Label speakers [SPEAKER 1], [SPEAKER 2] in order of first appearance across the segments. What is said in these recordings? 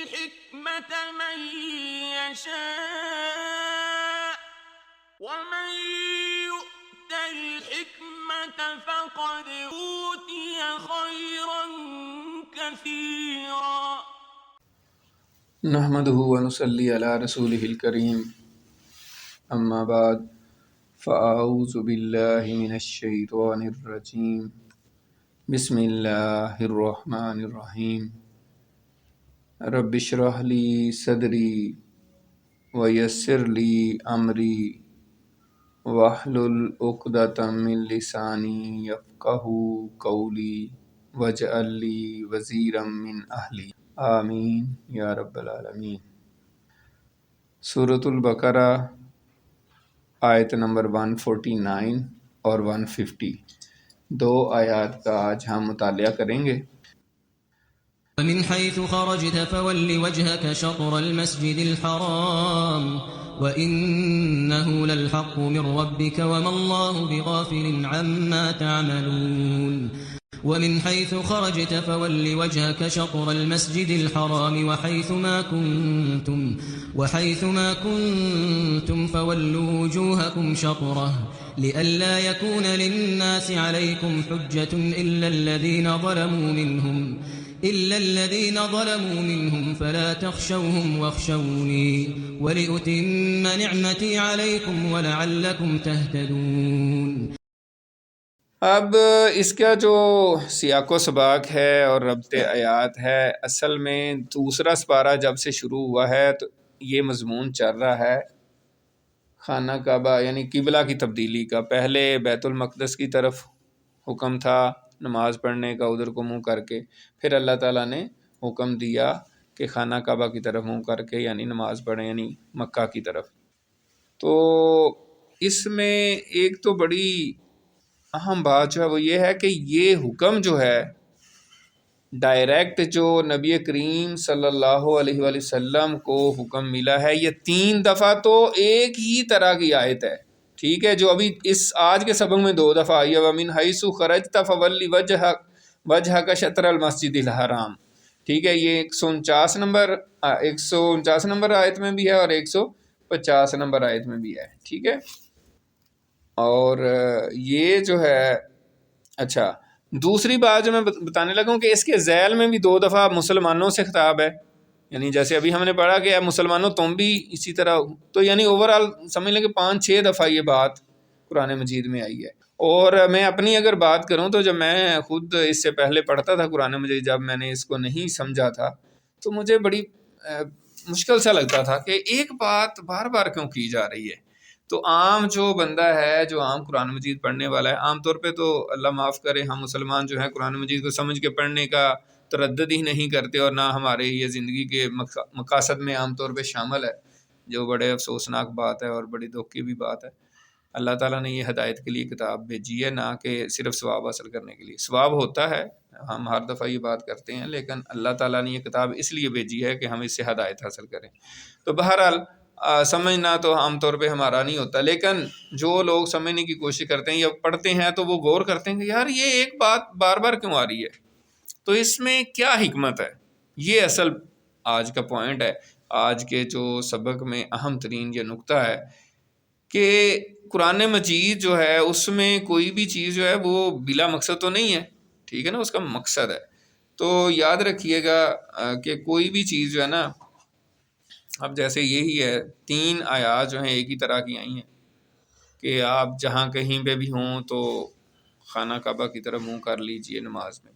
[SPEAKER 1] الحكمة من يشاء ومن يؤت الحكمة فقد أوتي خيرا كثيرا
[SPEAKER 2] نحمده ونصلي على رسوله الكريم اما بعد فاعوذ باللہ من الشیطان الرجیم بسم اللہ الرحمن الرحیم رب اشرح لی صدری ویسر لی امری واحلل عقدۃ من لسانی یفقہوا قولی واجعل لی وزیرا من اہلی آمین یا رب العالمین۔ سورۃ البقرہ آیت نمبر 149 اور 150 دو آیات کا آج ہم مطالعہ کریں گے۔
[SPEAKER 3] ومن حيث خرجت فول وجهك شطر المسجد الحرام وإنه للحق من ربك وما الله بغافل عما تعملون ومن حيث خرجت فول وجهك شطر المسجد الحرام وحيث ما كنتم فولوا وجوهكم شطره لئلا يكون للناس عليكم حجة إلا الذين ظلموا منهم فلا تخشوهم واخشوني ولأتم نعمتي عليكم ولعلكم تهتدون۔
[SPEAKER 2] اب اس کا جو سیاق و سباق ہے اور ربط آیات ہے، اصل میں دوسرا سپارہ جب سے شروع ہوا ہے تو یہ مضمون چل رہا ہے خانہ کعبہ یعنی قبلہ کی تبدیلی کا۔ پہلے بیت المقدس کی طرف حکم تھا نماز پڑھنے کا ادھر کو منہ کر کے، پھر اللہ تعالیٰ نے حکم دیا کہ خانہ کعبہ کی طرف منہ کر کے یعنی نماز پڑھیں، یعنی مکہ کی طرف۔ تو اس میں ایک تو بڑی اہم بات جو ہے وہ یہ ہے کہ یہ حکم جو ہے ڈائریکٹ جو نبی کریم صلی اللہ علیہ وآلہ وسلم کو حکم ملا ہے، یہ 3 دفعہ تو ایک ہی طرح کی آیت ہے، ٹھیک ہے، جو ابھی اس آج کے سبق میں 2 دفعہ آئی ہے، وَمِنْ حَيْثُ خَرَجْتَ فَوَلِّ وَجْهَكَ شَطْرَ الْمَسْجِدِ الْحَرَامِ، ٹھیک ہے، یہ 149 نمبر آیت میں بھی ہے اور 150 نمبر آیت میں بھی ہے، ٹھیک ہے۔ اور یہ جو ہے اچھا دوسری بات جو میں بتانے لگا ہوں کہ اس کے ذیل میں بھی 2 دفعہ مسلمانوں سے خطاب ہے، یعنی جیسے ابھی ہم نے پڑھا کہ اے مسلمانوں تم بھی اسی طرح، تو یعنی اوورآل سمجھ لیں کہ 5-6 دفعہ یہ بات قرآن مجید میں آئی ہے۔ اور میں اپنی اگر بات کروں تو جب میں خود اس سے پہلے پڑھتا تھا قرآن مجید، جب میں نے اس کو نہیں سمجھا تھا تو مجھے بڑی مشکل سا لگتا تھا کہ ایک بات بار بار کیوں کی جا رہی ہے۔ تو عام جو بندہ ہے، جو عام قرآن مجید پڑھنے والا ہے، عام طور پہ تو اللہ معاف کرے ہم مسلمان جو ہیں قرآن مجید کو سمجھ کے پڑھنے کا تردد ہی نہیں کرتے، اور نہ ہمارے یہ زندگی کے مقاصد میں عام طور پہ شامل ہے، جو بڑے افسوسناک بات ہے اور بڑی دکھ کی بھی بات ہے۔ اللہ تعالیٰ نے یہ ہدایت کے لیے کتاب بھیجی ہے، نہ کہ صرف ثواب حاصل کرنے کے لیے۔ ثواب ہوتا ہے، ہم ہر دفعہ یہ بات کرتے ہیں، لیکن اللہ تعالیٰ نے یہ کتاب اس لیے بھیجی ہے کہ ہم اس سے ہدایت حاصل کریں۔ تو بہرحال سمجھنا تو عام طور پہ ہمارا نہیں ہوتا، لیکن جو لوگ سمجھنے کی کوشش کرتے ہیں یا پڑھتے ہیں تو وہ غور کرتے ہیں کہ یار یہ ایک بات بار بار کیوں آ رہی ہے، تو اس میں کیا حکمت ہے۔ یہ اصل آج کا پوائنٹ ہے، آج کے جو سبق میں اہم ترین یہ نقطہ ہے کہ قرآن مجید جو ہے اس میں کوئی بھی چیز جو ہے وہ بلا مقصد تو نہیں ہے، ٹھیک ہے نا، اس کا مقصد ہے۔ تو یاد رکھیے گا کہ کوئی بھی چیز جو ہے نا، اب جیسے یہی ہے 3 آیات جو ہیں ایک ہی طرح کی آئی ہیں کہ آپ جہاں کہیں پہ بھی ہوں تو خانہ کعبہ کی طرف منہ کر لیجئے نماز میں۔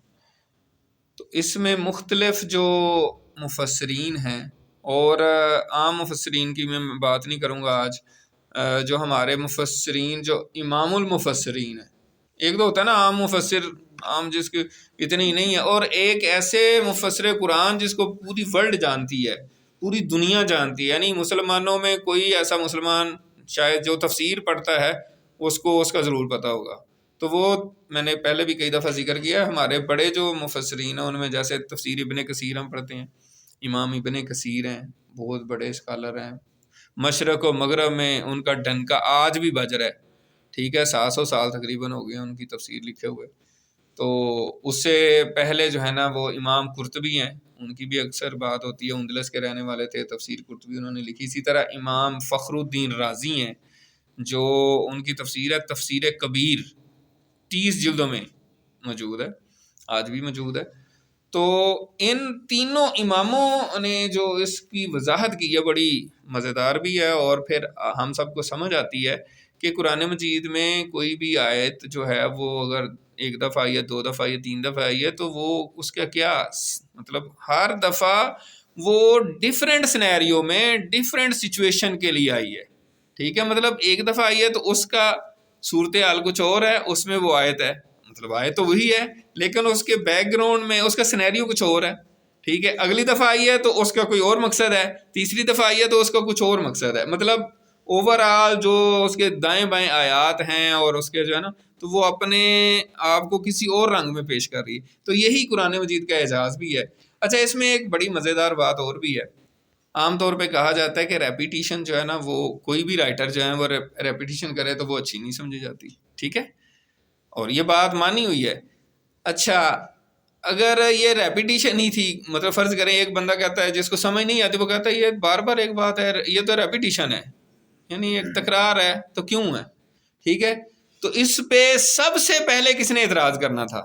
[SPEAKER 2] تو اس میں مختلف جو مفسرین ہیں، اور عام مفسرین کی میں بات نہیں کروں گا آج، جو ہمارے مفسرین جو امام المفسرین ہیں، ایک تو ہوتا ہے نا عام مفسر، عام جس کی اتنی نہیں ہے، اور ایک ایسے مفسر قرآن جس کو پوری ورلڈ جانتی ہے، پوری دنیا جانتی ہے، یعنی مسلمانوں میں کوئی ایسا مسلمان شاید جو تفسیر پڑھتا ہے اس کو اس کا ضرور پتہ ہوگا۔ تو وہ میں نے پہلے بھی کئی دفعہ ذکر کیا ہے، ہمارے بڑے جو مفسرین ہیں ان میں جیسے تفسیر ابن کثیر ہم پڑھتے ہیں، امام ابن کثیر ہیں، بہت بڑے اسکالر ہیں، مشرق و مغرب میں ان کا ڈنکا آج بھی بج رہا ہے، ٹھیک ہے، 700 سال تقریباً ہو گئے ان کی تفسیر لکھے ہوئے۔ تو اس سے پہلے جو ہے نا وہ امام قرطبی ہیں، ان کی بھی اکثر بات ہوتی ہے، اندلس کے رہنے والے تھے، تفسیر قرطبی انہوں نے لکھی. اسی طرح امام فخر الدین رازی ہیں جو ان کی تفسیر ہے تفسیر کبیر، 30 جلدوں میں موجود ہے، آج بھی موجود ہے. تو ان تینوں اماموں نے جو اس کی وضاحت کی ہے بڑی مزیدار بھی ہے، اور پھر ہم سب کو سمجھ آتی ہے کہ قرآن مجید میں کوئی بھی آیت جو ہے وہ اگر ایک دفعہ آئی ہے، 2 دفعہ آئی ہے، 3 دفعہ آئی ہے، تو وہ اس کا کیا مطلب، ہر دفعہ وہ ڈیفرنٹ سینیریو میں ڈیفرنٹ سچویشن کے لیے آئی ہے. ٹھیک ہے، مطلب ایک دفعہ آئی ہے تو اس کا صورتحال کچھ اور ہے، اس میں وہ آیت ہے، مطلب آیت تو وہی ہے لیکن اس کے بیک گراؤنڈ میں اس کا سینیریو کچھ اور ہے. ٹھیک ہے، اگلی دفعہ آئی ہے تو اس کا کوئی اور مقصد ہے، تیسری دفعہ آئی ہے تو اس کا کچھ اور مقصد ہے. مطلب اوور آل جو اس کے دائیں بائیں آیات ہیں اور اس کے جو ہے نا، تو وہ اپنے آپ کو کسی اور رنگ میں پیش کر رہی ہے. تو یہی قرآن مجید کا اعجاز بھی ہے. اچھا، اس میں ایک بڑی مزیدار بات اور بھی ہے. عام طور پہ کہا جاتا ہے کہ ریپیٹیشن جو ہے نا، وہ کوئی بھی رائٹر جو ہے وہ ریپیٹیشن کرے تو وہ اچھی نہیں سمجھی جاتی. ٹھیک ہے، اور یہ بات مانی ہوئی ہے. اچھا، اگر یہ ریپیٹیشن ہی تھی، مطلب فرض کریں ایک بندہ کہتا ہے جس کو سمجھ نہیں آتی، وہ کہتا ہے یہ بار بار ایک بات ہے، یہ تو ریپیٹیشن ہے، یعنی ایک تکرار ہے، تو کیوں ہے؟ ٹھیک ہے، تو اس پہ سب سے پہلے کس نے اعتراض کرنا تھا؟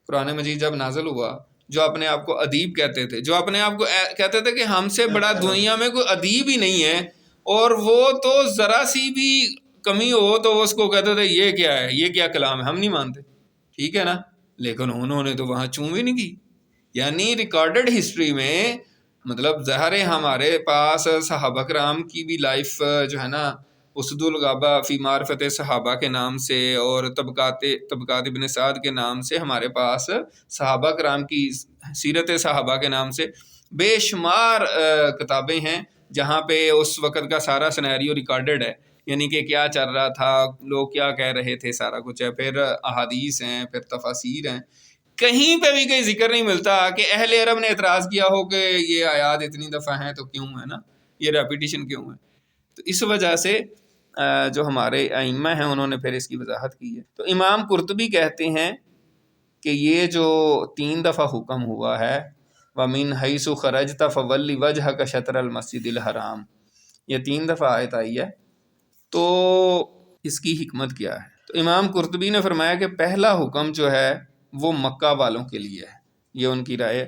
[SPEAKER 2] قرآن مجید جب نازل ہوا، جو اپنے آپ کو ادیب کہتے تھے، جو اپنے آپ کو کہتے تھے کہ ہم سے بڑا دنیا میں کوئی ادیب ہی نہیں ہے، اور وہ تو ذرا سی بھی کمی ہو تو اس کو کہتے تھے یہ کیا ہے، یہ کیا کلام ہے، ہم نہیں مانتے. ٹھیک ہے نا، لیکن انہوں نے تو وہاں چون بھی نہیں کی. یعنی ریکارڈڈ ہسٹری میں مطلب ظاہر ہمارے پاس صحابہ کرام کی بھی لائف جو ہے نا، اسد الغابہ فی معرفت صحابہ کے نام سے اور طبقات ابن سعد کے نام سے ہمارے پاس صحابہ کرام کی سیرت صحابہ کے نام سے بے شمار کتابیں ہیں جہاں پہ اس وقت کا سارا سینیریو ریکارڈڈ ہے، یعنی کہ کیا چل رہا تھا، لوگ کیا کہہ رہے تھے، سارا کچھ ہے. پھر احادیث ہیں، پھر تفاسیر ہیں. کہیں پہ بھی کوئی ذکر نہیں ملتا کہ اہل عرب نے اعتراض کیا ہو کہ یہ آیات اتنی دفعہ ہیں تو کیوں ہے نا، یہ ریپیٹیشن کیوں ہے. تو اس وجہ سے جو ہمارے ائمہ ہیں انہوں نے پھر اس کی وضاحت کی ہے. تو امام قرطبی کہتے ہیں کہ یہ جو 3 دفعہ حکم ہوا ہے، وَمِنْ حَيْثُ خَرَجْتَ فَوَلِّ وَجْهَكَ شَطْرَ الْمَسْجِدِ الْحَرَامِ، یہ 3 دفعہ آیت آئی ہے. تو اس کی حکمت کیا ہے؟ تو امام قرطبی نے فرمایا کہ پہلا حکم جو ہے وہ مکہ والوں کے لیے ہے، یہ ان کی رائے ہے.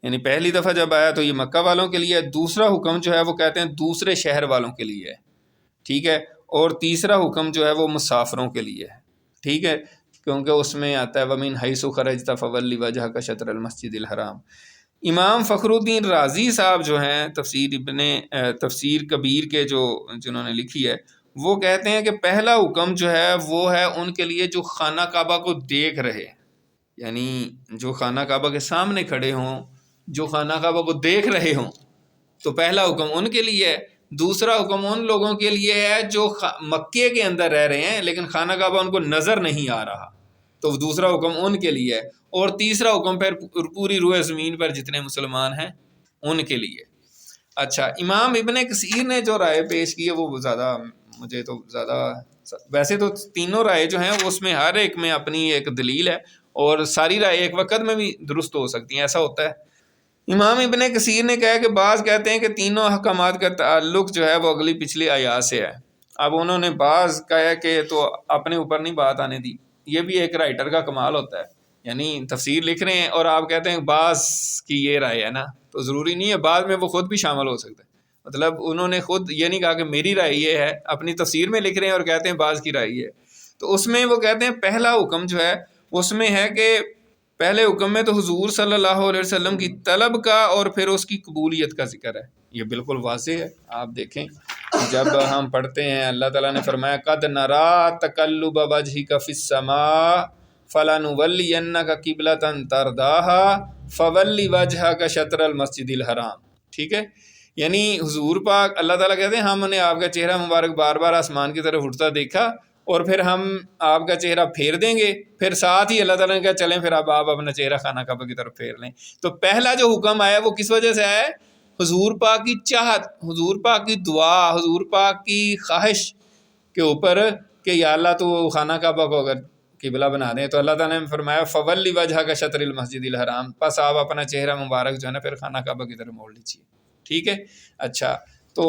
[SPEAKER 2] یعنی پہلی دفعہ جب آیا تو یہ مکہ والوں کے لیے ہے. دوسرا حکم جو ہے وہ کہتے ہیں دوسرے شہر والوں کے لیے ہے. ٹھیک ہے، اور تیسرا حکم جو ہے وہ مسافروں کے لیے ہے. ٹھیک ہے، کیونکہ اس میں آتا ہے وَمِنْ حَيْثُ خَرَجْتَ فَوَلِّ وَجْهَكَ شَطْرَ الْمَسْجِدِ الْحَرَامِ. امام فخر الدین رازی صاحب جو ہیں تفسیر کبیر کے جنہوں نے لکھی ہے، وہ کہتے ہیں کہ پہلا حکم جو ہے وہ ہے ان کے لیے جو خانہ کعبہ کو دیکھ رہے، یعنی جو خانہ کعبہ کے سامنے کھڑے ہوں، جو خانہ کعبہ کو دیکھ رہے ہوں، تو پہلا حکم ان کے لیے ہے. دوسرا حکم ان لوگوں کے لیے ہے جو مکے کے اندر رہ رہے ہیں لیکن خانہ کعبہ ان کو نظر نہیں آ رہا، تو دوسرا حکم ان کے لیے ہے. اور تیسرا حکم پھر پوری روئے زمین پر جتنے مسلمان ہیں ان کے لیے. اچھا، امام ابن کثیر نے جو رائے پیش کی ہے وہ زیادہ مجھے تو زیادہ، ویسے تو تینوں رائے جو ہیں اس میں ہر ایک میں اپنی ایک دلیل ہے اور ساری رائے ایک وقت میں بھی درست ہو سکتی ہیں، ایسا ہوتا ہے. امام ابن کثیر نے کہا کہ بعض کہتے ہیں کہ تینوں احکامات کا تعلق جو ہے وہ اگلی پچھلی آیات سے ہے. اب انہوں نے بعض کہا کہ تو اپنے اوپر نہیں بات آنے دی. یہ بھی ایک رائٹر کا کمال ہوتا ہے، یعنی تفسیر لکھ رہے ہیں اور آپ کہتے ہیں بعض کی یہ رائے ہے نا، تو ضروری نہیں ہے بعد میں وہ خود بھی شامل ہو سکتا ہے. مطلب انہوں نے خود یہ نہیں کہا کہ میری رائے یہ ہے، اپنی تفسیر میں لکھ رہے ہیں اور کہتے ہیں بعض کی رائے یہ ہے. تو اس میں وہ کہتے ہیں پہلا حکم جو ہے اس میں ہے کہ پہلے حکم میں تو حضور صلی اللہ علیہ وسلم کی طلب کا اور پھر اس کی قبولیت کا ذکر ہے. یہ بالکل واضح ہے. آپ دیکھیں جب ہم پڑھتے ہیں اللہ تعالیٰ نے فرمایا قد نرا تقلب وجہک فی السماء فلنولینک قبلۃ ترضاها فول وجہک شطر المسجد الحرام. ٹھیک ہے، یعنی حضور پاک اللہ تعالیٰ کہتے ہیں ہم نے آپ کا چہرہ مبارک بار بار آسمان کی طرف اٹھتا دیکھا اور پھر ہم آپ کا چہرہ پھیر دیں گے. پھر ساتھ ہی اللہ تعالیٰ نے کہا چلیں پھر اب آپ اپنا چہرہ خانہ کعبہ کی طرف پھیر لیں. تو پہلا جو حکم آیا وہ کس وجہ سے آیا ہے؟ حضور پاک کی چاہت، حضور پاک کی دعا، حضور پاک کی خواہش کے اوپر کہ یا اللہ تو خانہ کعبہ کو اگر قبلہ بنا دیں، تو اللہ تعالیٰ نے فرمایا فولی وجہ کا شطر المسجد الحرام، پس آپ اپنا چہرہ مبارک جو ہے نا پھر خانہ کعبہ کی طرف موڑ لیجیے، ٹھیک ہے۔ اچھا، تو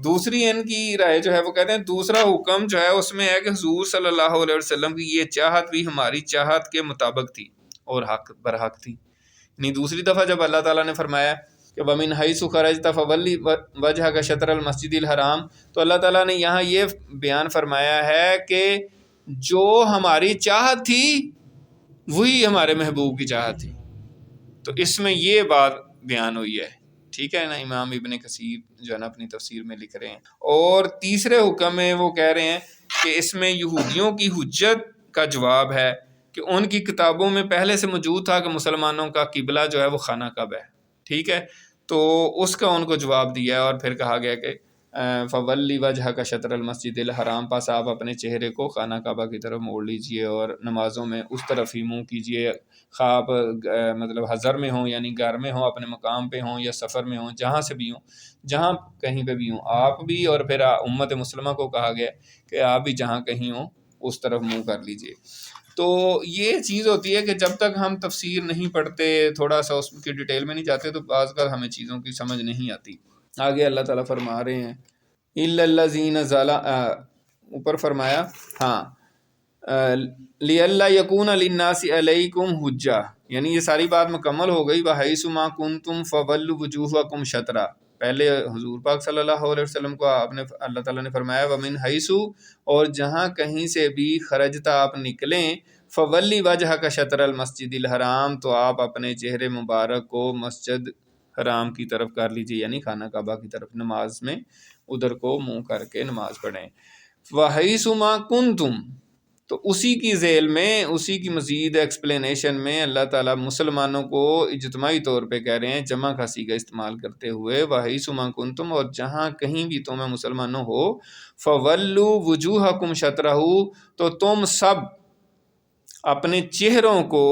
[SPEAKER 2] دوسری ان کی رائے جو ہے وہ کہتے ہیں دوسرا حکم جو ہے اس میں ہے کہ حضور صلی اللہ علیہ وسلم کی یہ چاہت بھی ہماری چاہت کے مطابق تھی اور حق برحق تھی، یعنی دوسری دفعہ جب اللہ تعالیٰ نے فرمایا کہ وَمِنْ حَيْثُ خَرَجْتَ فَوَلِّ وَجْهَكَ شَطْرَ الْمَسْجِدِ الْحَرَامِ، تو اللہ تعالیٰ نے یہاں یہ بیان فرمایا ہے کہ جو ہماری چاہت تھی وہی ہمارے محبوب کی چاہت تھی، تو اس میں یہ بات بیان ہوئی ہے، ٹھیک ہے نا۔ امام ابن کثیر جو ہے نا اپنی تفسیر میں لکھ رہے ہیں۔ اور تیسرے حکم میں وہ کہہ رہے ہیں کہ اس میں یہودیوں کی حجت کا جواب ہے کہ ان کی کتابوں میں پہلے سے موجود تھا کہ مسلمانوں کا قبلہ جو ہے وہ خانہ کعبہ ہے، ٹھیک ہے، تو اس کا ان کو جواب دیا ہے، اور پھر کہا گیا کہ فولی وجہ کا شطر المسجد الحرام، پاس آپ اپنے چہرے کو خانہ کعبہ کی طرف موڑ لیجئے اور نمازوں میں اس طرف ہی منہ کیجئے، خواب مطلب حضر میں ہوں یعنی گھر میں ہوں، اپنے مقام پہ ہوں یا سفر میں ہوں، جہاں سے بھی ہوں، جہاں کہیں پہ بھی ہوں آپ بھی، اور پھر امت مسلمہ کو کہا گیا کہ آپ بھی جہاں کہیں ہوں اس طرف منہ کر لیجئے۔ تو یہ چیز ہوتی ہے کہ جب تک ہم تفسیر نہیں پڑھتے، تھوڑا سا اس کی ڈیٹیل میں نہیں جاتے، تو بعض کا ہمیں چیزوں کی سمجھ نہیں آتی۔ آگے اللہ تعالیٰ فرما رہے ہیں اِلَّا الَّذِينَ اوپر فرمایا ہاں لِأَلَّا يَكُونَ لِلنَّاسِ عَلَيْكُمْ حُجَّةٌ، یعنی یہ ساری بات مکمل ہو گئی۔ وَحَيْثُ مَا كُنْتُمْ فَوَلُّوا وُجُوهَكُمْ شَطْرَهُ، پہلے حضور پاک صلی اللہ علیہ وسلم کو اللہ تعالیٰ نے فرمایا وَمِنْ حَيْثُ، اور جہاں کہیں سے بھی خرجتا آپ نکلیں، فَوَلِّ وَجْهَكَ شَطْرَ الْمَسْجِدِ الْحَرَامِ، تو آپ اپنے چہرے مبارک کو مسجد حرام کی طرف کر لیجیے، یعنی خانہ کعبہ کی طرف، نماز میں ادھر کو منہ کر کے نماز پڑھیں۔ وَحَيْثُ مَا كُنْتُمْ، تو اسی کی ذیل میں، اسی کی مزید ایکسپلینیشن میں اللہ تعالیٰ مسلمانوں کو اجتماعی طور پہ کہہ رہے ہیں جمع کا صیغہ استعمال کرتے ہوئے، وَحَيْثُ مَا كُنْتُمْ، اور جہاں کہیں بھی تمہیں مسلمانوں ہو، فَوَلُّوا وُجُوهَكُمْ شَطْرَهُ، تو تم سب اپنے چہروں کو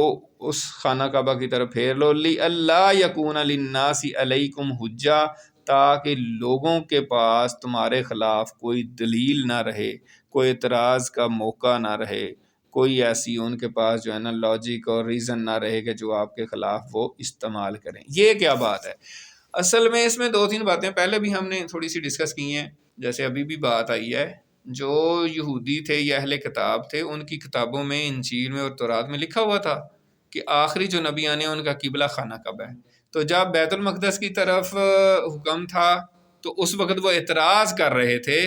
[SPEAKER 2] اس خانہ کعبہ کی طرف پھیر لو، لِأَلَّا يَكُونَ لِلنَّاسِ عَلَيْكُمْ حُجَّةٌ، تاکہ لوگوں کے پاس تمہارے خلاف کوئی دلیل نہ رہے، کوئی اعتراض کا موقع نہ رہے، کوئی ایسی ان کے پاس جو ہے نا لاجک اور ریزن نہ رہے کہ جو آپ کے خلاف وہ استعمال کریں۔ یہ کیا بات ہے؟ اصل میں اس میں دو تین باتیں پہلے بھی ہم نے تھوڑی سی ڈسکس کی ہیں، جیسے ابھی بھی بات آئی ہے، جو یہودی تھے یا اہل کتاب تھے، ان کی کتابوں میں، انجیل میں اور تورات میں لکھا ہوا تھا کہ آخری جو نبی آنے ان کا قبلہ خانہ کعبہ ہے، تو جب بیت المقدس کی طرف حکم تھا تو اس وقت وہ اعتراض کر رہے تھے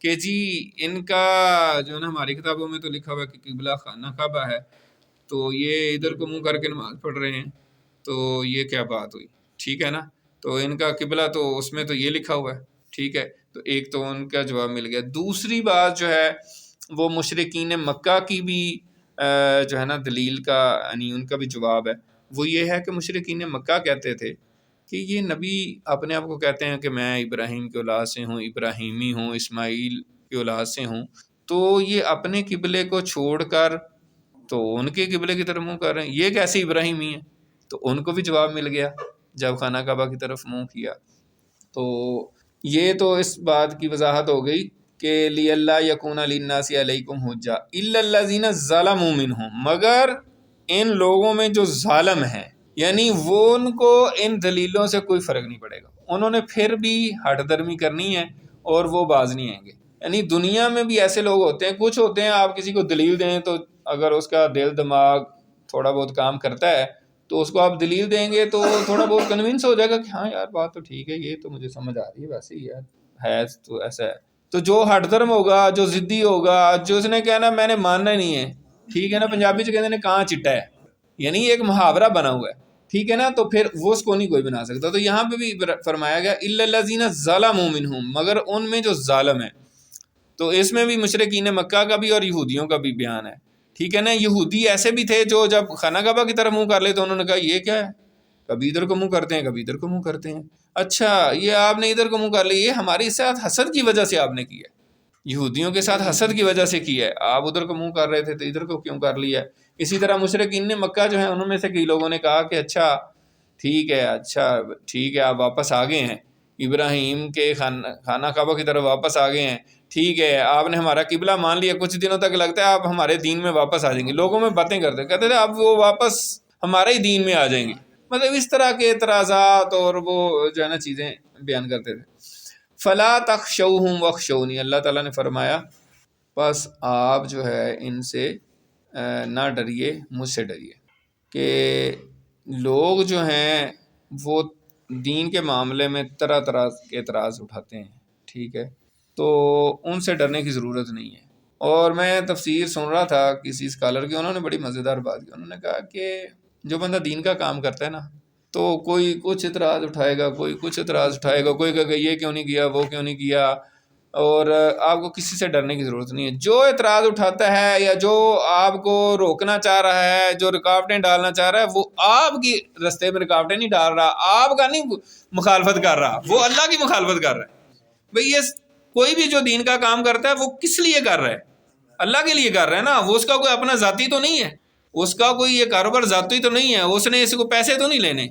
[SPEAKER 2] کہ جی ان کا جو ہے نا ہماری کتابوں میں تو لکھا ہوا ہے کہ قبلہ خانہ کعبہ ہے، تو یہ ادھر کو منہ کر کے نماز پڑھ رہے ہیں، تو یہ کیا بات ہوئی، ٹھیک ہے نا، تو ان کا قبلہ تو اس میں تو یہ لکھا ہوا ہے، ٹھیک ہے، تو ایک تو ان کا جواب مل گیا۔ دوسری بات جو ہے وہ مشرکین مکہ کی بھی جو ہے نا دلیل کا، یعنی ان کا بھی جواب ہے، وہ یہ ہے کہ مشرکین مکہ کہتے تھے کہ یہ نبی اپنے آپ کو کہتے ہیں کہ میں ابراہیم کی اولاد سے ہوں، ابراہیمی ہوں، اسماعیل کی اولاد سے ہوں، تو یہ اپنے قبلے کو چھوڑ کر تو ان کے قبلے کی طرف منہ کر رہے ہیں، یہ کیسے ابراہیمی ہیں؟ تو ان کو بھی جواب مل گیا جب خانہ کعبہ کی طرف منہ کیا۔ تو یہ تو اس بات کی وضاحت ہو گئی کہ لِأَلَّا يَكُونَ لِلنَّاسِ عَلَيْكُمْ حُجَّةٌ إِلَّا الَّذِينَ ظَلَمُوا مِنْهُمْ، مگر ان لوگوں میں جو ظالم ہیں، یعنی وہ ان کو ان دلیلوں سے کوئی فرق نہیں پڑے گا، انہوں نے پھر بھی ہٹ درمی کرنی ہے اور وہ باز نہیں آئیں گے۔ یعنی دنیا میں بھی ایسے لوگ ہوتے ہیں، کچھ ہوتے ہیں آپ کسی کو دلیل دیں تو اگر اس کا دل دماغ تھوڑا بہت کام کرتا ہے تو اس کو آپ دلیل دیں گے تو تھوڑا بہت کنونس ہو جائے گا کہ ہاں یار بات تو ٹھیک ہے، یہ تو مجھے سمجھ آ رہی ہے، ویسے ہی ہے تو ایسا ہے۔ تو جو ہٹ درم ہوگا، جو ضدی ہوگا، جو اس نے کہنا میں نے ماننا نہیں ہے، ٹھیک ہے نا، پنجابی سے کہتے ہیں کہاں چٹا ہے، یعنی ایک محاورہ بنا ہوا ہے، ٹھیک ہے نا، تو پھر وہ اس کو نہیں کوئی بنا سکتا۔ تو یہاں پہ بھی فرمایا گیا اِلَّا الَّذِينَ ظَلَمُوا مِنْهُمْ، مگر ان میں جو ظالم ہے، تو اس میں بھی مشرکین مکہ کا بھی اور یہودیوں کا بھی بیان ہے، ٹھیک ہے نا۔ یہودی ایسے بھی تھے جو جب خانہ کعبہ کی طرف منہ کر لے تو انہوں نے کہا یہ کیا ہے، کبھی ادھر کو منہ کرتے ہیں، کبھی ادھر کو منہ کرتے ہیں، اچھا یہ آپ نے ادھر کو منہ کر لیا، یہ ہمارے ساتھ حسد کی وجہ سے آپ نے کیا ہے، یہودیوں کے ساتھ حسد کی وجہ سے کیا ہے، آپ ادھر کو منہ کر رہے تھے تو ادھر کو کیوں کر لیا ہے۔ اسی طرح مشرکین مکہ جو ہیں انہوں میں سے کئی لوگوں نے کہا کہ اچھا ٹھیک ہے آپ واپس آ گئے ہیں، ابراہیم کے خانہ کعبہ کی طرف واپس آ گئے ہیں، ٹھیک ہے آپ نے ہمارا قبلہ مان لیا، کچھ دنوں تک لگتا ہے آپ ہمارے دین میں واپس آ جائیں گے، لوگوں میں باتیں کرتے کہتے تھے اب وہ واپس ہمارے ہی دین میں آ جائیں گے، مطلب اس طرح کے اعتراضات اور وہ جو ہے نا چیزیں بیان کرتے تھے. فلا تخشوہم واخشونی، اللہ تعالیٰ نے فرمایا بس آپ جو ہے ان سے نہ ڈریے، مجھ سے ڈریے. کہ لوگ جو ہیں وہ دین کے معاملے میں طرح طرح کے اعتراض اٹھاتے ہیں، ٹھیک ہے، تو ان سے ڈرنے کی ضرورت نہیں ہے. اور میں تفسیر سن رہا تھا کسی اسکالر کی، انہوں نے بڑی مزیدار بات کی. انہوں نے کہا کہ جو بندہ دین کا کام کرتا ہے نا، تو کوئی کچھ اعتراض اٹھائے گا، کوئی کچھ اعتراض اٹھائے گا، کوئی کہے گا یہ کیوں نہیں کیا، وہ کیوں نہیں کیا، اور آپ کو کسی سے ڈرنے کی ضرورت نہیں ہے. جو اعتراض اٹھاتا ہے یا جو آپ کو روکنا چاہ رہا ہے، جو رکاوٹیں ڈالنا چاہ رہا ہے، وہ آپ کی رستے میں رکاوٹیں نہیں ڈال رہا، آپ کا نہیں مخالفت کر رہا، وہ اللہ کی مخالفت کر رہا ہے. بھئی یہ کوئی بھی جو دین کا کام کرتا ہے وہ کس لیے کر رہا ہے؟ اللہ کے لیے کر رہا ہے نا. وہ اس کا کوئی اپنا ذاتی تو نہیں ہے، اس کا کوئی یہ کاروبار ذاتی تو نہیں ہے، اس نے اس کو پیسے تو نہیں لینے.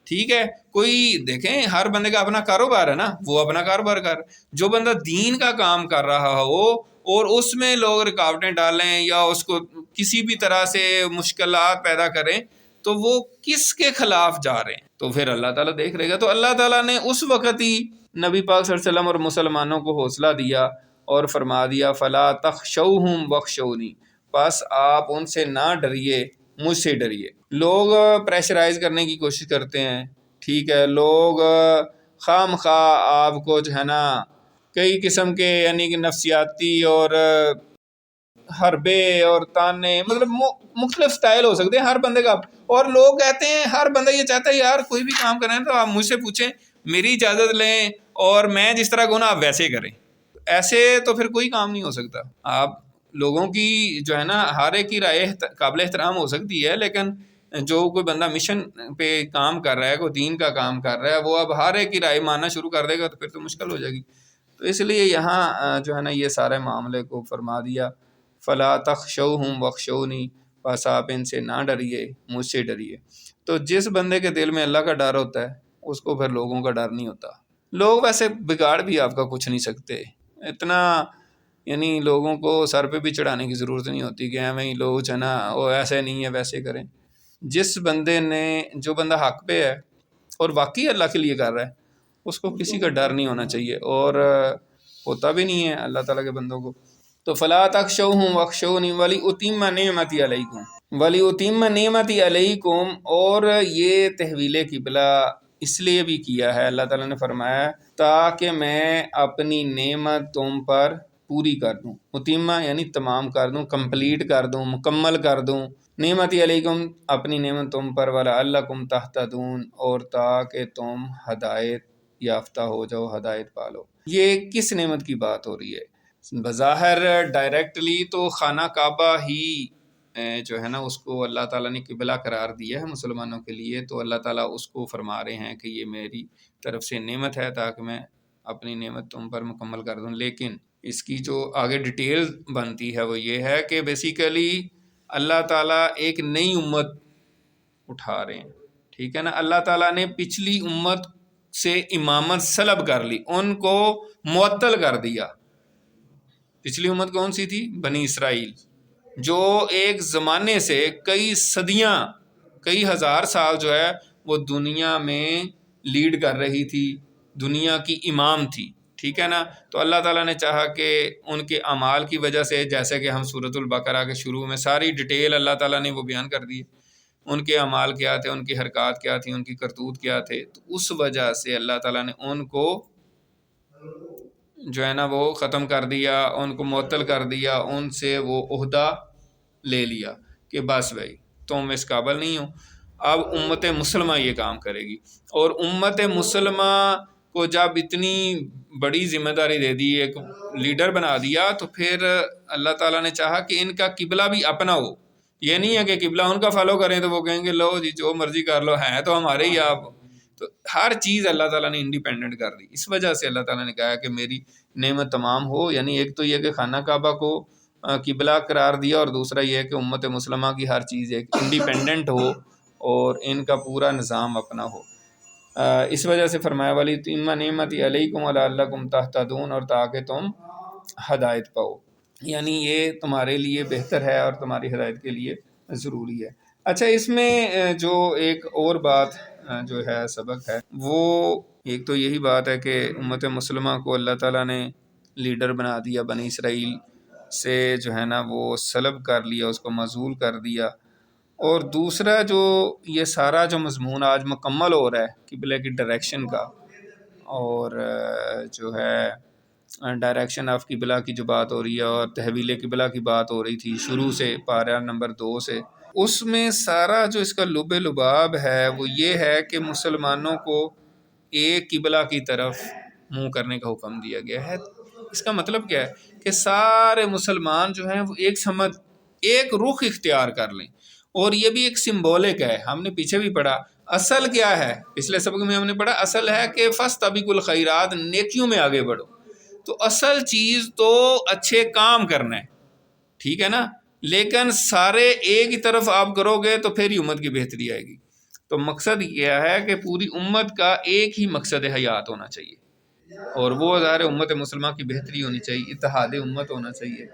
[SPEAKER 2] ٹھیک ہے، کوئی دیکھیں ہر بندے کا اپنا کاروبار ہے نا، وہ اپنا کاروبار کر. جو بندہ دین کا کام کر رہا ہو اور اس میں لوگ رکاوٹیں ڈالیں یا اس کو کسی بھی طرح سے مشکلات پیدا کریں، تو وہ کس کے خلاف جا رہے ہیں؟ تو پھر اللہ تعالیٰ دیکھ رہے گا. تو اللہ تعالیٰ نے اس وقت ہی نبی پاک صلی اللہ علیہ وسلم اور مسلمانوں کو حوصلہ دیا اور فرما دیا فلا تخشوہم واخشونی، بس آپ ان سے نہ ڈریے، مجھ سے ڈریے. لوگ پریشرائز کرنے کی کوشش کرتے ہیں، ٹھیک ہے، لوگ خواہ مخواہ آپ کو جو ہے نا کئی قسم کے یعنی کہ نفسیاتی اور حربے اور تانے، مطلب مختلف سٹائل ہو سکتے ہیں ہر بندے کا. اور لوگ کہتے ہیں ہر بندہ یہ چاہتا ہے یار کوئی بھی کام کریں تو آپ مجھ سے پوچھیں، میری اجازت لیں اور میں جس طرح کہوں نا آپ ویسے کریں. ایسے تو پھر کوئی کام نہیں ہو سکتا. آپ لوگوں کی جو ہے نا ہر ایک کی رائے قابل احترام ہو سکتی ہے، لیکن جو کوئی بندہ مشن پہ کام کر رہا ہے، کوئی دین کا کام کر رہا ہے، وہ اب ہر ایک کی رائے ماننا شروع کر دے گا تو پھر تو مشکل ہو جائے گی. تو اس لیے یہاں جو ہے نا یہ سارے معاملے کو فرما دیا فلا تخشوہم واخشونی، بس آپ ان سے نہ ڈریے، مجھ سے ڈریے. تو جس بندے کے دل میں اللہ کا ڈر ہوتا ہے اس کو پھر لوگوں کا ڈر نہیں ہوتا. لوگ ویسے بگاڑ بھی آپ کا کچھ نہیں سکتے اتنا، یعنی لوگوں کو سر پہ بھی چڑھانے کی ضرورت نہیں ہوتی کہ ہمیں لوگ جو ہے نا وہ ایسے نہیں ہے ویسے کریں. جس بندے نے جو بندہ حق پہ ہے اور واقعی اللہ کے لیے کر رہا ہے اس کو کسی کا ڈر نہیں ہونا چاہیے، اور ہوتا بھی نہیں ہے اللہ تعالیٰ کے بندوں کو. تو فلا تخشوہم واخشونی ولیتم نعمتی علیکم، ولیتم نعمتی علیکم. اور یہ تحویل قبلہ اس لیے بھی کیا ہے اللہ تعالیٰ نے فرمایا تاکہ میں اپنی نعمت تم پر پوری کر دوں. اتمہ یعنی تمام کر دوں، کمپلیٹ کر دوں، مکمل کر دوں. نعمتی علیکم اپنی نعمت تم پر، ولعلکم تہتدون اور تاکہ تم ہدایت یافتہ ہو جاؤ، ہدایت پالو. یہ کس نعمت کی بات ہو رہی ہے؟ بظاہر ڈائریکٹلی تو خانہ کعبہ ہی جو ہے نا اس کو اللہ تعالیٰ نے قبلہ قرار دیا ہے مسلمانوں کے لیے، تو اللہ تعالیٰ اس کو فرما رہے ہیں کہ یہ میری طرف سے نعمت ہے تاکہ میں اپنی نعمت تم پر مکمل کر دوں. لیکن اس کی جو آگے ڈیٹیل بنتی ہے وہ یہ ہے کہ بیسیکلی اللہ تعالیٰ ایک نئی امت اٹھا رہے ہیں، ٹھیک ہے نا. اللہ تعالیٰ نے پچھلی امت سے امامت سلب کر لی، ان کو معطل کر دیا. پچھلی امت کون سی تھی؟ بنی اسرائیل، جو ایک زمانے سے کئی صدیاں، کئی ہزار سال جو ہے وہ دنیا میں لیڈ کر رہی تھی، دنیا کی امام تھی، ٹھیک ہے نا. تو اللہ تعالیٰ نے چاہا کہ ان کے اعمال کی وجہ سے، جیسے کہ ہم سورۃ البقرہ کے شروع میں ساری ڈیٹیل اللہ تعالیٰ نے وہ بیان کر دی، ان کے اعمال کیا تھے، ان کی حرکات کیا تھیں، ان کی کرتوت کیا تھے، تو اس وجہ سے اللہ تعالیٰ نے ان کو جو ہے نا وہ ختم کر دیا، ان کو معطل کر دیا، ان سے وہ عہدہ لے لیا کہ بس بھائی تم اس قابل نہیں ہو. اب امت مسلمہ یہ کام کرے گی، اور امت مسلمہ کو جب اتنی بڑی ذمہ داری دے دی، ایک لیڈر بنا دیا، تو پھر اللہ تعالیٰ نے چاہا کہ ان کا قبلہ بھی اپنا ہو. یہ نہیں ہے کہ قبلہ ان کا فالو کریں تو وہ کہیں گے لو جی جو مرضی کر لو، ہیں تو ہمارے ہی آپ. تو ہر چیز اللہ تعالیٰ نے انڈیپینڈنٹ کر دی. اس وجہ سے اللہ تعالیٰ نے کہا کہ میری نعمت تمام ہو، یعنی ایک تو یہ کہ خانہ کعبہ کو قبلہ قرار دیا، اور دوسرا یہ کہ امت مسلمہ کی ہر چیز ایک انڈیپینڈنٹ ہو اور ان کا پورا نظام اپنا ہو. اس وجہ سے فرمایا ولیتم نعمتی علیکم ولعلکم تہتدون، اور تاکہ تم ہدایت پاؤ، یعنی یہ تمہارے لیے بہتر ہے اور تمہاری ہدایت کے لیے ضروری ہے۔ اچھا، اس میں جو ایک اور بات جو ہے سبق ہے، وہ ایک تو یہی بات ہے کہ امت مسلمہ کو اللہ تعالیٰ نے لیڈر بنا دیا، بنی اسرائیل سے جو ہے نا وہ سلب کر لیا، اس کو معزول کر دیا۔ اور دوسرا جو یہ سارا جو مضمون آج مکمل ہو رہا ہے قبلے کی ڈائریکشن کا، اور جو ہے ڈائریکشن آف قبلہ کی جو بات ہو رہی ہے اور تحویل قبلہ کی بات ہو رہی تھی شروع سے پارہ نمبر 2 سے، اس میں سارا جو اس کا لب لباب ہے وہ یہ ہے کہ مسلمانوں کو ایک قبلہ کی طرف منہ کرنے کا حکم دیا گیا ہے۔ اس کا مطلب کیا ہے کہ سارے مسلمان جو ہیں وہ ایک سمت، ایک رخ اختیار کر لیں، اور یہ بھی ایک سمبولک ہے۔ ہم نے پیچھے بھی پڑھا اصل کیا ہے، پچھلے سبق میں ہم نے پڑھا اصل ہے کہ فاستبقوا الخیرات، نیکیوں میں آگے بڑھو۔ تو اصل چیز تو اچھے کام کرنا ہے، ٹھیک ہے نا، لیکن سارے ایک ہی طرف آپ کرو گے تو پھر ہی امت کی بہتری آئے گی۔ تو مقصد یہ ہے کہ پوری امت کا ایک ہی مقصد حیات ہونا چاہیے، اور وہ ظاہر امت مسلمہ کی بہتری ہونی چاہیے، اتحاد امت ہونا چاہیے۔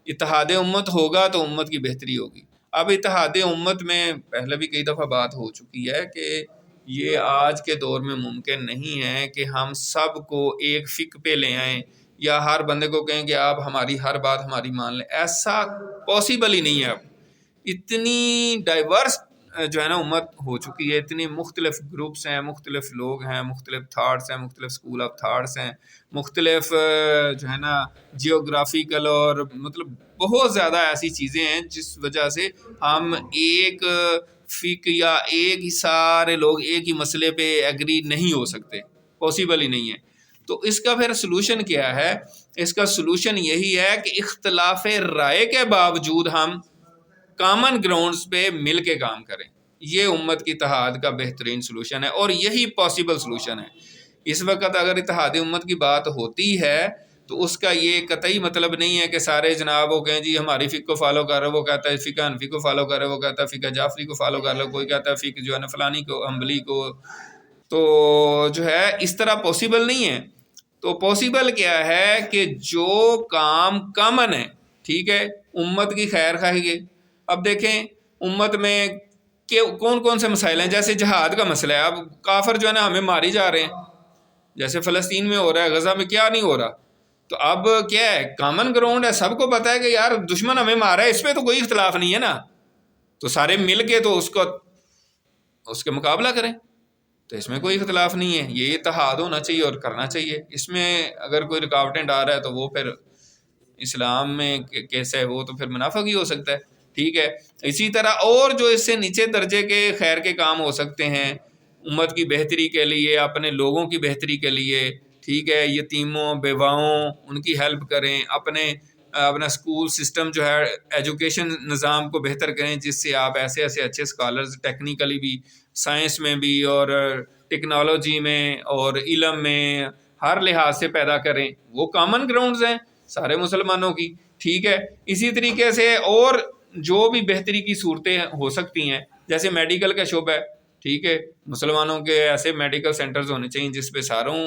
[SPEAKER 2] اتحاد امت ہوگا تو امت کی بہتری ہوگی۔ اب اتحاد امت میں پہلے بھی کئی دفعہ بات ہو چکی ہے کہ یہ آج کے دور میں ممکن نہیں ہے کہ ہم سب کو ایک فک پہ لے آئیں یا ہر بندے کو کہیں کہ آپ ہماری ہر بات ہماری مان لیں۔ ایسا پاسبل ہی نہیں ہے۔ اب اتنی ڈائیورس جو ہے نا امت ہو چکی ہے، اتنی مختلف گروپس ہیں، مختلف لوگ ہیں، مختلف تھاٹس ہیں، مختلف اسکول آف تھاٹس ہیں، مختلف جو ہے نا جیوگرافیکل، اور مطلب بہت زیادہ ایسی چیزیں ہیں جس وجہ سے ہم ایک فک یا ایک ہی سارے لوگ ایک ہی مسئلے پہ ایگری نہیں ہو سکتے، پاسبل ہی نہیں ہے۔ تو اس کا پھر سلوشن کیا ہے؟ اس کا سلوشن یہی ہے کہ اختلاف رائے کے باوجود ہم کامن گراؤنڈز پہ مل کے کام کریں۔ یہ امت کی اتحاد کا بہترین سلوشن ہے، اور یہی پاسبل سلوشن ہے۔ اس وقت اگر اتحاد امت کی بات ہوتی ہے تو اس کا یہ قطعی مطلب نہیں ہے کہ سارے جناب وہ کہیں جی ہماری فقہ کو فالو کر رہے، وہ کہتا ہے فقہ حنفی کو فالو کر رہے، وہ کہتا ہے فقہ جعفری کو فالو کر رہے، کوئی کہتا ہے فقہ جو ہے نا فلانی کو، حنبلی کو۔ تو جو ہے اس طرح پاسبل نہیں ہے۔ تو پاسبل کیا ہے کہ جو کام کامن ہے، ٹھیک ہے، امت کی خیر خواہی کے۔ اب دیکھیں امت میں کہ کون کون سے مسائل ہیں، جیسے جہاد کا مسئلہ ہے۔ اب کافر جو ہے نا ہمیں ماری جا رہے ہیں، جیسے فلسطین میں ہو رہا ہے، غزہ میں کیا نہیں ہو رہا۔ تو اب کیا ہے، کامن گراؤنڈ ہے، سب کو پتہ ہے کہ یار دشمن ہمیں مارا ہے، اس پہ تو کوئی اختلاف نہیں ہے نا، تو سارے مل کے تو اس کے مقابلہ کریں، تو اس میں کوئی اختلاف نہیں ہے۔ یہ اتحاد ہونا چاہیے اور کرنا چاہیے۔ اس میں اگر کوئی رکاوٹیں ڈال رہا ہے تو وہ پھر اسلام میں کیسا ہے، وہ تو پھر منافق ہی ہو سکتا ہے، ٹھیک ہے۔ اسی طرح اور جو اس سے نیچے درجے کے خیر کے کام ہو سکتے ہیں امت کی بہتری کے لیے، اپنے لوگوں کی بہتری کے لیے، ٹھیک ہے، یتیموں بیواؤں ان کی ہیلپ کریں، اپنا اسکول سسٹم جو ہے ایجوکیشن نظام کو بہتر کریں، جس سے آپ ایسے ایسے اچھے اسکالرز ٹیکنیکلی بھی، سائنس میں بھی، اور ٹیکنالوجی میں اور علم میں ہر لحاظ سے پیدا کریں۔ وہ کامن گراؤنڈز ہیں سارے مسلمانوں کی، ٹھیک ہے۔ اسی طریقے سے اور جو بھی بہتری کی صورتیں ہو سکتی ہیں، جیسے میڈیکل کا شعبہ ہے، ٹھیک ہے، مسلمانوں کے ایسے میڈیکل سینٹرز ہونے چاہیے جس پہ ساروں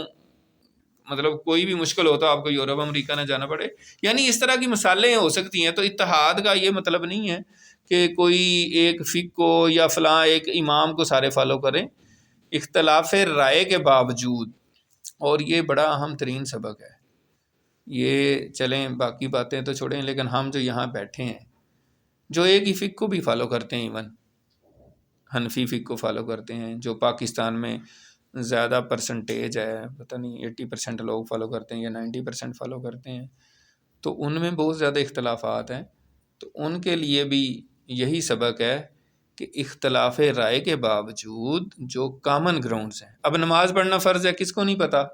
[SPEAKER 2] مطلب کوئی بھی مشکل ہوتا آپ کو یورپ امریکہ نہ جانا پڑے۔ یعنی اس طرح کی مثالیں ہو سکتی ہیں۔ تو اتحاد کا یہ مطلب نہیں ہے کہ کوئی ایک فقہ کو یا فلاں ایک امام کو سارے فالو کریں، اختلاف رائے کے باوجود۔ اور یہ بڑا اہم ترین سبق ہے۔ یہ چلیں باقی باتیں تو چھوڑیں، لیکن ہم جو یہاں بیٹھے ہیں جو ایک ہی فقہ کو بھی فالو کرتے ہیں، ایون حنفی فقہ کو فالو کرتے ہیں، جو پاکستان میں زیادہ پرسنٹیج ہے، پتہ نہیں 80% لوگ فالو کرتے ہیں یا 90% فالو کرتے ہیں، تو ان میں بہت زیادہ اختلافات ہیں۔ تو ان کے لیے بھی یہی سبق ہے کہ اختلاف رائے کے باوجود جو کامن گراؤنڈز ہیں، اب نماز پڑھنا فرض ہے، کس کو نہیں پتہ؟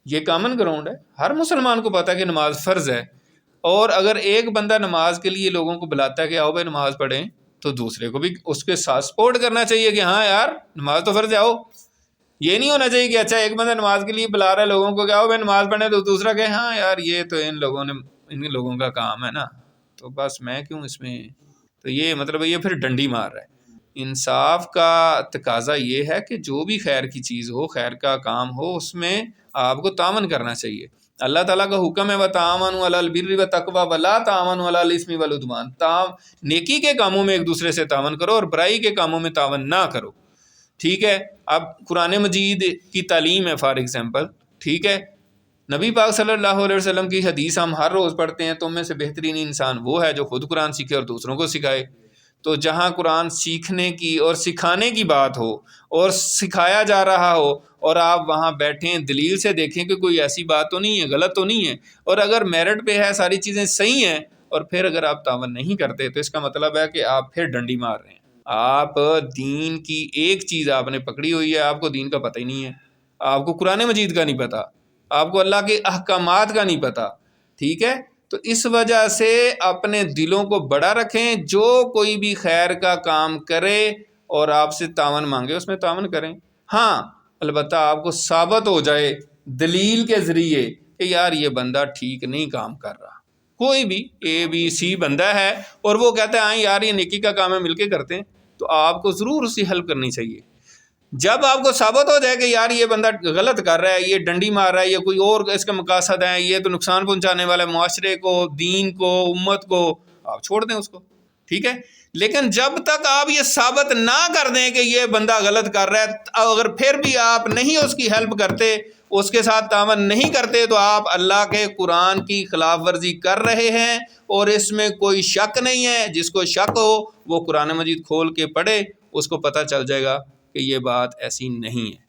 [SPEAKER 2] یہ کامن گراؤنڈ ہے، ہر مسلمان کو پتہ ہے کہ نماز فرض ہے۔ اور اگر ایک بندہ نماز کے لیے لوگوں کو بلاتا ہے کہ آؤ بھائی نماز پڑھیں، تو دوسرے کو بھی اس کے ساتھ سپورٹ کرنا چاہیے کہ ہاں یار نماز تو فرض ہے، آؤ۔ یہ نہیں ہونا چاہیے کہ اچھا ایک بندہ نماز کے لیے بلا رہا ہے لوگوں کو کہ آؤ بھائی نماز پڑھیں، تو دوسرا کہ ہاں یار یہ تو ان لوگوں کا کام ہے نا، تو بس میں کیوں اس میں۔ تو یہ مطلب یہ پھر ڈنڈی مار رہا ہے۔ انصاف کا تقاضا یہ ہے کہ جو بھی خیر کی چیز ہو، خیر کا کام ہو، اس میں آپ کو تعاون کرنا چاہیے۔ اللہ تعالیٰ کا حکم ہے وَتَعَاوَنُوا عَلَى الْبِرِّ وَالتَّقْوَىٰ وَلَا تَعَاوَنُوا عَلَى الْإِثْمِ وَالْعُدْوَانِ، نیکی کے کاموں میں ایک دوسرے سے تعاون کرو اور برائی کے کاموں میں تعاون نہ کرو. ٹھیک ہے. اب قرآن مجید کی تعلیم ہے فار ایگزامپل. ٹھیک ہے. نبی پاک صلی اللہ علیہ وسلم کی حدیث ہم ہر روز پڑھتے ہیں، تم میں سے بہترین انسان وہ ہے جو خود قرآن سیکھے اور دوسروں کو سکھائے. تو جہاں قرآن سیکھنے کی اور سکھانے کی بات ہو اور سکھایا جا رہا ہو اور آپ وہاں بیٹھیں، دلیل سے دیکھیں کہ کوئی ایسی بات تو نہیں ہے، غلط تو نہیں ہے، اور اگر میرٹ پہ ہے، ساری چیزیں صحیح ہیں، اور پھر اگر آپ تعاون نہیں کرتے تو اس کا مطلب ہے کہ آپ پھر ڈنڈی مار رہے ہیں. آپ دین کی ایک چیز آپ نے پکڑی ہوئی ہے، آپ کو دین کا پتہ ہی نہیں ہے، آپ کو قرآن مجید کا نہیں پتہ، آپ کو اللہ کے احکامات کا نہیں پتہ. ٹھیک ہے. تو اس وجہ سے اپنے دلوں کو بڑا رکھیں، جو کوئی بھی خیر کا کام کرے اور آپ سے تعاون مانگے اس میں تعاون کریں. ہاں البتہ آپ کو ثابت ہو جائے دلیل کے ذریعے کہ یار یہ بندہ ٹھیک نہیں کام کر رہا. کوئی بھی ABC بندہ ہے اور وہ کہتا ہے آئیں یار یہ نیکی کا کام ہے مل کے کرتے ہیں، تو آپ کو ضرور اس کی ہیلپ کرنی چاہیے. جب آپ کو ثابت ہو جائے کہ یار یہ بندہ غلط کر رہا ہے، یہ ڈنڈی مار رہا ہے، یہ کوئی اور اس کے مقاصد ہیں، یہ تو نقصان پہنچانے والا ہے معاشرے کو، دین کو، امت کو، آپ چھوڑ دیں اس کو. ٹھیک ہے. لیکن جب تک آپ یہ ثابت نہ کر دیں کہ یہ بندہ غلط کر رہا ہے، اگر پھر بھی آپ نہیں اس کی ہیلپ کرتے، اس کے ساتھ تعاون نہیں کرتے، تو آپ اللہ کے قرآن کی خلاف ورزی کر رہے ہیں، اور اس میں کوئی شک نہیں ہے. جس کو شک ہو وہ قرآن مجید کھول کے پڑھے، اس کو پتہ چل جائے گا کہ یہ بات ایسی نہیں ہے.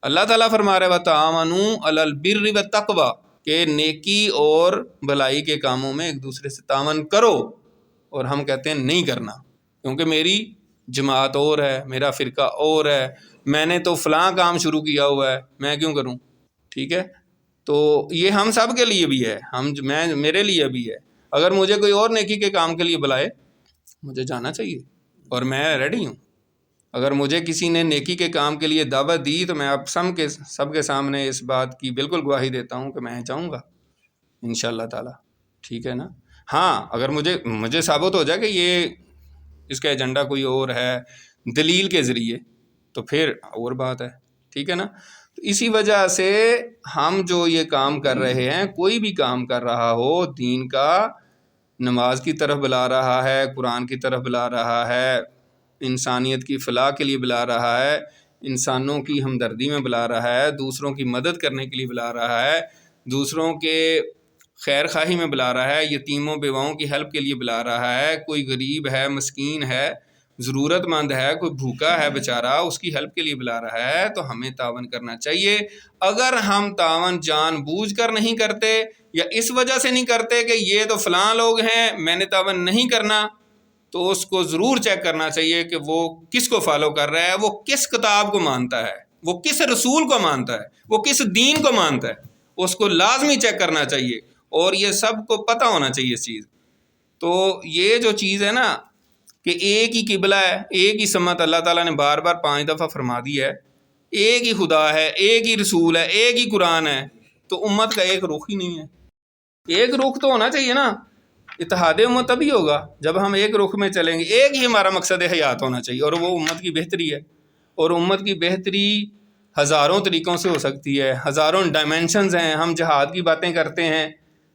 [SPEAKER 2] اللہ تعالیٰ فرما رہا ہے وَتَعَاوَنُوا عَلَى الْبِرِّ وَالتَّقْوَىٰ، کہ نیکی اور بھلائی کے کاموں میں ایک دوسرے سے تعاون کرو، اور ہم کہتے ہیں نہیں کرنا کیونکہ میری جماعت اور ہے، میرا فرقہ اور ہے، میں نے تو فلاں کام شروع کیا ہوا ہے، میں کیوں کروں. ٹھیک ہے. تو یہ ہم سب کے لیے بھی ہے، میرے لیے بھی ہے. اگر مجھے کوئی اور نیکی کے کام کے لیے بلائے مجھے جانا چاہیے اور میں ریڈی ہوں. اگر مجھے کسی نے نیکی کے کام کے لیے دعوت دی تو میں آپ سب کے سامنے اس بات کی بالکل گواہی دیتا ہوں کہ میں جاؤں گا انشاءاللہ تعالی. ٹھیک ہے نا. ہاں اگر مجھے ثابت ہو جائے کہ یہ اس کا ایجنڈا کوئی اور ہے دلیل کے ذریعے، تو پھر اور بات ہے. ٹھیک ہے نا. تو اسی وجہ سے ہم جو یہ کام کر رہے ہیں، کوئی بھی کام کر رہا ہو دین کا، نماز کی طرف بلا رہا ہے، قرآن کی طرف بلا رہا ہے، انسانیت کی فلاح کے لیے بلا رہا ہے، انسانوں کی ہمدردی میں بلا رہا ہے، دوسروں کی مدد کرنے کے لیے بلا رہا ہے، دوسروں کے خیر خواہی میں بلا رہا ہے، یتیموں بیواؤں کی ہیلپ کے لیے بلا رہا ہے، کوئی غریب ہے، مسکین ہے، ضرورت مند ہے، کوئی بھوکا ہے بیچارہ، اس کی ہیلپ کے لیے بلا رہا ہے، تو ہمیں تعاون کرنا چاہیے. اگر ہم تعاون جان بوجھ کر نہیں کرتے یا اس وجہ سے نہیں کرتے کہ یہ تو فلاں لوگ ہیں میں نے تعاون نہیں کرنا، تو اس کو ضرور چیک کرنا چاہیے کہ وہ کس کو فالو کر رہا ہے، وہ کس کتاب کو مانتا ہے، وہ کس رسول کو مانتا ہے، وہ کس دین کو مانتا ہے. اس کو لازمی چیک کرنا چاہیے، اور یہ سب کو پتہ ہونا چاہیے اس چیز. تو یہ جو چیز ہے نا کہ ایک ہی قبلہ ہے، ایک ہی سمت، اللہ تعالیٰ نے بار بار 5 دفعہ فرما دی ہے، ایک ہی خدا ہے، ایک ہی رسول ہے، ایک ہی قرآن ہے، تو امت کا ایک رخ ہی نہیں ہے. ایک رخ تو ہونا چاہیے نا. اتحاد امت تبھی ہوگا جب ہم ایک رخ میں چلیں گے. ایک ہی ہمارا مقصد حیات ہونا چاہیے، اور وہ امت کی بہتری ہے. اور امت کی بہتری ہزاروں طریقوں سے ہو سکتی ہے، ہزاروں ڈائمینشنز ہیں. ہم جہاد کی باتیں کرتے ہیں،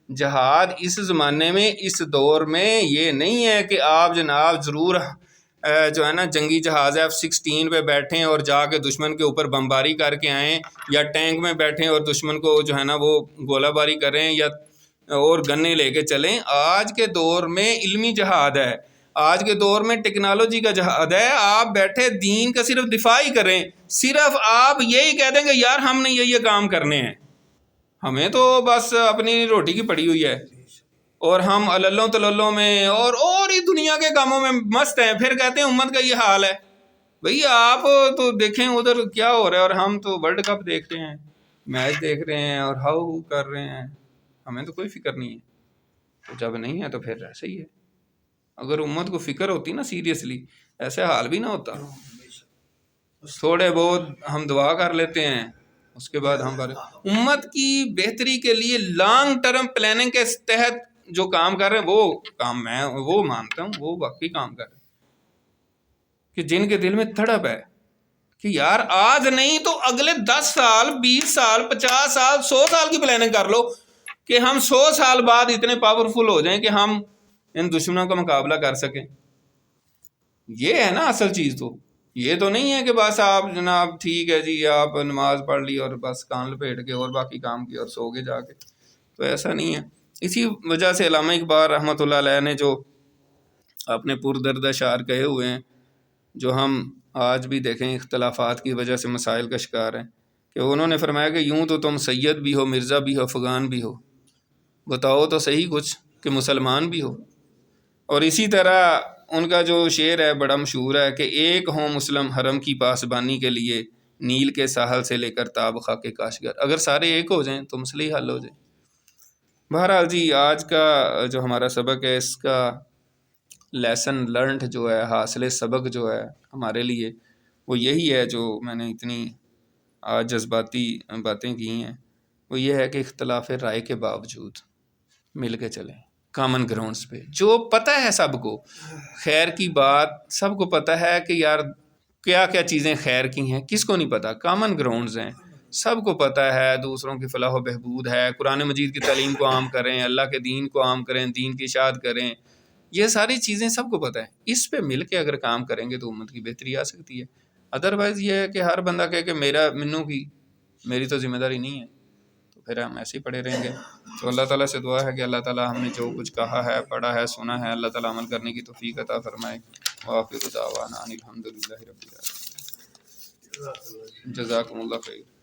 [SPEAKER 2] جہاد اس زمانے میں، اس دور میں یہ نہیں ہے کہ آپ جناب ضرور جو ہے نا جنگی جہاز F-16 پہ بیٹھیں اور جا کے دشمن کے اوپر بمباری کر کے آئیں، یا ٹینک میں بیٹھیں اور دشمن کو جو ہے نا وہ گولہ باری کریں یا اور گنے لے کے چلیں. آج کے دور میں علمی جہاد ہے، آج کے دور میں ٹیکنالوجی کا جہاد ہے. آپ بیٹھے دین کا صرف دفاع ہی کریں، صرف آپ یہی کہہ دیں کہ یار ہم نے یہ کام کرنے ہیں، ہمیں تو بس اپنی روٹی کی پڑی ہوئی ہے، اور ہم اللوں تللوں میں اور ہی دنیا کے کاموں میں مست ہیں. پھر کہتے ہیں امت کا یہ حال ہے. بھئی آپ تو دیکھیں ادھر کیا ہو رہا ہے، اور ہم تو ورلڈ کپ دیکھ رہے ہیں، میچ دیکھ رہے ہیں اور ہاؤ کر رہے ہیں، ہمیں تو کوئی فکر نہیں ہے. تو جب نہیں ہے تو پھر ایسے ہی ہے. اگر امت کو فکر ہوتی نا سیریسلی، ایسے حال بھی نہ ہوتا. تھوڑے بہت ہم دعا کر لیتے ہیں، اس کے بعد ہم امت کی بہتری کے لیے لانگ ٹرم پلاننگ کے تحت جو کام کر رہے ہیں، وہ کام میں وہ مانتا ہوں، وہ واقعی کام کر رہے ہیں کہ جن کے دل میں تڑپ ہے کہ یار آج نہیں تو اگلے 10 سال 20 سال 50 سال 100 سال کی پلاننگ کر لو. کہ ہم 100 سال بعد اتنے پاورفل ہو جائیں کہ ہم ان دشمنوں کا مقابلہ کر سکیں. یہ ہے نا اصل چیز. تو یہ تو نہیں ہے کہ بس آپ جناب ٹھیک ہے جی آپ نماز پڑھ لی اور بس کان لپیٹ کے اور باقی کام کیا اور سو گے جا کے. تو ایسا نہیں ہے. اسی وجہ سے علامہ اقبال رحمۃ اللہ علیہ نے جو اپنے پردرد اشعار کہے ہوئے ہیں، جو ہم آج بھی دیکھیں اختلافات کی وجہ سے مسائل کا شکار ہیں، کہ انہوں نے فرمایا کہ یوں تو تم سید بھی ہو، مرزا بھی ہو، افغان بھی ہو، بتاؤ تو صحیح کچھ کہ مسلمان بھی ہو. اور اسی طرح ان کا جو شعر ہے بڑا مشہور ہے کہ ایک ہوں مسلم حرم کی پاسبانی کے لیے، نیل کے ساحل سے لے کر تاب خاک کاشگر. اگر سارے ایک ہو جائیں تو مسئلے حل ہو جائیں. بہرحال جی آج کا جو ہمارا سبق ہے، اس کا لیسن لرنڈ جو ہے، حاصل سبق جو ہے ہمارے لیے وہ یہی ہے، جو میں نے اتنی آج جذباتی باتیں کی ہیں، وہ یہ ہے کہ اختلاف رائے کے باوجود مل کے چلیں کامن گراؤنڈز پہ. جو پتہ ہے سب کو خیر کی بات، سب کو پتہ ہے کہ یار کیا کیا چیزیں خیر کی ہیں، کس کو نہیں پتہ. کامن گراؤنڈز ہیں، سب کو پتہ ہے دوسروں کی فلاح و بہبود ہے. قرآن مجید کی تعلیم کو عام کریں، اللہ کے دین کو عام کریں، دین کی اشاعت کریں، یہ ساری چیزیں سب کو پتہ ہے. اس پہ مل کے اگر کام کریں گے تو امت کی بہتری آ سکتی ہے. ادروائز یہ ہے کہ ہر بندہ کہے کہ میری تو ذمہ داری نہیں ہے، تو پھر ہم ایسے ہی پڑے رہیں گے. تو اللہ تعالیٰ سے دعا ہے کہ اللہ تعالیٰ ہم نے جو کچھ کہا ہے، پڑھا ہے، سنا ہے، اللہ تعالیٰ عمل کرنے کی توفیق عطا فرمائے. وآخر دعوانا ان الحمد للہ رب العالمین. جزاکم اللہ خیر.